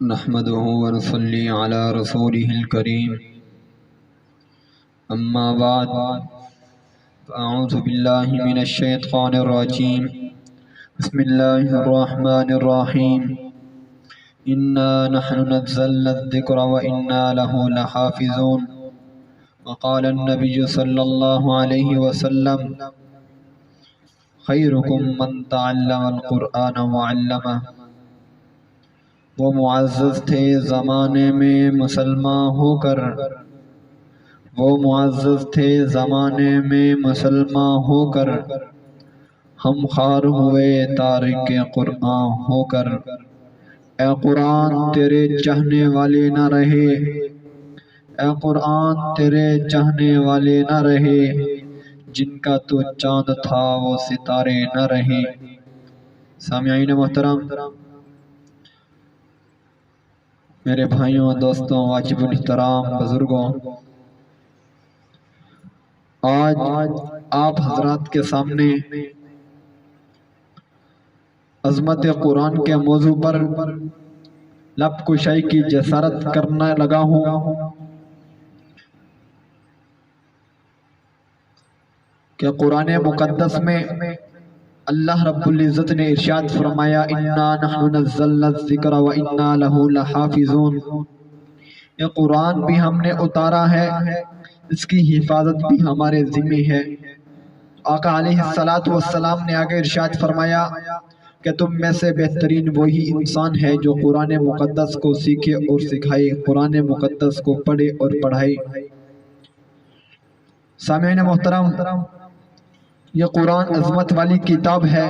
نحمده ونصلي على رسوله الكريم أما بعد فأعوذ بالله من الشيطان الرجيم بسم الله الرحمن الرحيم إنا نحن نزلنا الذكر وإنا له لحافظون وقال النبي صلى الله عليه وسلم خيركم من تعلم القرآن وعلمه۔ وہ معزز تھے زمانے میں مسلمان ہو کر، وہ معزز تھے زمانے میں مسلمان ہو کر، ہم خوار ہوئے تارک قرآن ہو کر۔ اے قرآن تیرے چاہنے والے نہ رہے، اے قرآن تیرے چاہنے والے نہ رہے، جن کا تو چاند تھا وہ ستارے نہ رہے۔ سامعین محترم، میرے بھائیوں، دوستوں، واجب الاحترام بزرگوں، آج آپ حضرات کے سامنے عظمت قرآن کے موضوع پر لب کشائی کی جسارت کرنے لگا ہوں کہ قرآن مقدس میں اللہ رب العزت نے ارشاد فرمایا اِنَّا نَحْنُ نَزَّلْنَا الذِّكْرَ وَإِنَّا لَهُ لَحَافِظُونَ۔ یہ قرآن بھی ہم نے اتارا ہے، اس کی حفاظت بھی ہمارے ذمہ ہے۔ آقا علیہ السلام نے آگے ارشاد فرمایا کہ تم میں سے بہترین وہی انسان ہے جو قرآن مقدس کو سیکھے اور سکھائے، قرآن مقدس کو پڑھے اور پڑھائے۔ سامعین محترم، یہ قرآن عظمت والی کتاب ہے،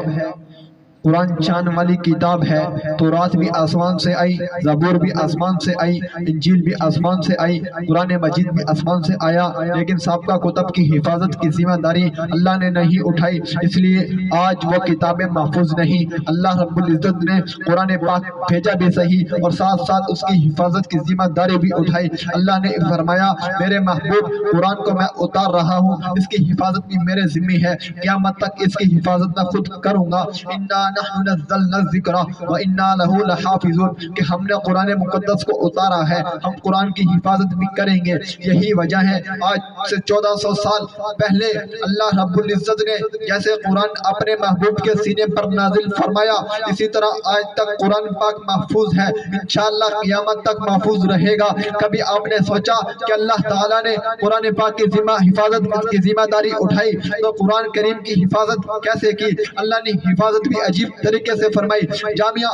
قرآن شان والی کتاب ہے۔ تورات بھی آسمان سے آئی، زبور بھی آسمان سے آئی، انجیل بھی آسمان سے آئی، قرآن مجید بھی آسمان سے آیا، لیکن سابقہ کتب کی حفاظت کی ذمہ داری اللہ نے نہیں اٹھائی، اس لیے آج وہ کتابیں محفوظ نہیں۔ اللہ رب العزت نے قرآن پاک بھیجا بھی صحیح اور ساتھ ساتھ اس کی حفاظت کی ذمہ داری بھی اٹھائی۔ اللہ نے فرمایا میرے محبوب قرآن کو میں اتار رہا ہوں، اس کی حفاظت بھی میرے ذمہ ہے، قیامت تک اس کی حفاظت میں خود کروں گا۔ اِنَّا نَحْنُ نَزَّلْنَا الذِّكْرَ وَإِنَّا لَهُ لَحَافِظُونَ کہ ہم نے قرآن مقدس کو اتارا ہے، ہم قرآن کی حفاظت بھی کریں گے۔ یہی وجہ ہے آج سے 1400 سال پہلے اللہ رب العزت نے جیسے قرآن اپنے محبوب کے سینے پر نازل فرمایا، اسی طرح آج تک قرآن پاک محفوظ ہے، انشاءاللہ قیامت تک محفوظ رہے گا۔ کبھی آپ نے سوچا کہ اللہ تعالیٰ نے قرآن پاک کی حفاظت کی ذمہ داری اٹھائی تو قرآن کریم کی حفاظت کیسے کی؟ اللہ نے حفاظت بھی عجیب طریقے سے فرمائی۔ جامعہ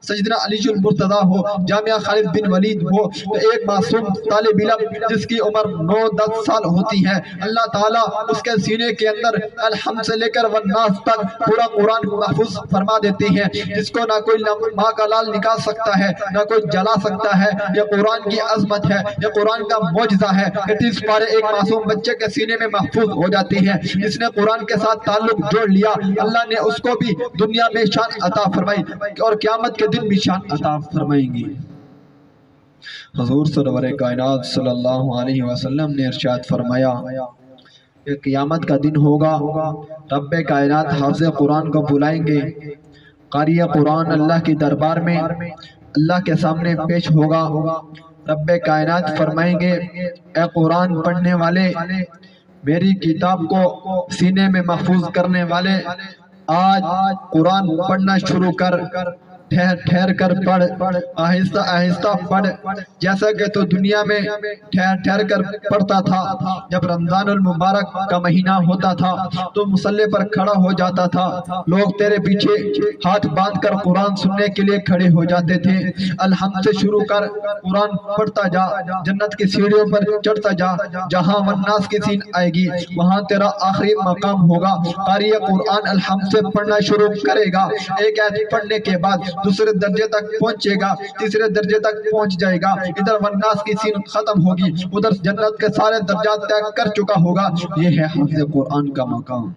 سیدنا علی المرتضیٰ ہو، جامعہ خالد بن ولید ہو، تو ایک معصوم طالب علم جس کی عمر 9-10 سال ہوتی ہے، اللہ تعالیٰ اس کے سینے کے اندر الحمد سے لے کر والناس تک پورا قرآن محفوظ فرما دیتے ہیں، جس کو نہ کوئی ماں کا لال نکال سکتا ہے، نہ کوئی جلا سکتا ہے۔ یہ قرآن کی عظمت ہے، یہ قرآن کا معجزہ ہے کہ 30 پارے ایک معصوم بچے کے سینے میں محفوظ ہو جاتے ہیں۔ جس نے قرآن کے ساتھ تعلق جوڑ لیا، اللہ نے اس کو بھی دنیا میں شان عطا فرمائی اور قیامت کے دن بھی شان عطا فرمائیں گی۔ حضور سرور کائنات صلی اللہ علیہ وسلم نے ارشاد فرمایا کہ قیامت کا دن ہوگا، رب کائنات حافظ قرآن کو بلائیں گے، قاری قرآن اللہ کی دربار میں اللہ کے سامنے پیش ہوگا۔ رب کائنات فرمائیں گے اے قرآن پڑھنے والے، میری کتاب کو سینے میں محفوظ کرنے والے، آج قرآن پڑھنا شروع کر، ٹھہر ٹھہر کر پڑھ، آہستہ آہستہ پڑھ، جیسا کہ تو دنیا میں ٹھہر ٹھہر کر پڑھتا تھا۔ جب رمضان المبارک کا مہینہ ہوتا تھا تو مصلی پر کھڑا ہو جاتا تھا، لوگ تیرے پیچھے ہاتھ باندھ کر قرآن سننے کے لیے کھڑے ہو جاتے تھے۔ الحمد سے شروع کر، قرآن پڑھتا جا، جنت کی سیڑھیوں پر چڑھتا جا، جہاں والناس کی سین آئے گی وہاں تیرا آخری مقام ہوگا۔ قاری قرآن الحمد سے پڑھنا شروع کرے گا، ایک آیت پڑھنے کے بعد دوسرے درجے تک پہنچے گا، تیسرے درجے تک پہنچ جائے گا، ادھر والناس کی سین ختم ہوگی، ادھر جنت کے سارے درجات طے کر چکا ہوگا۔ یہ ہے حافظ قرآن کا مقام۔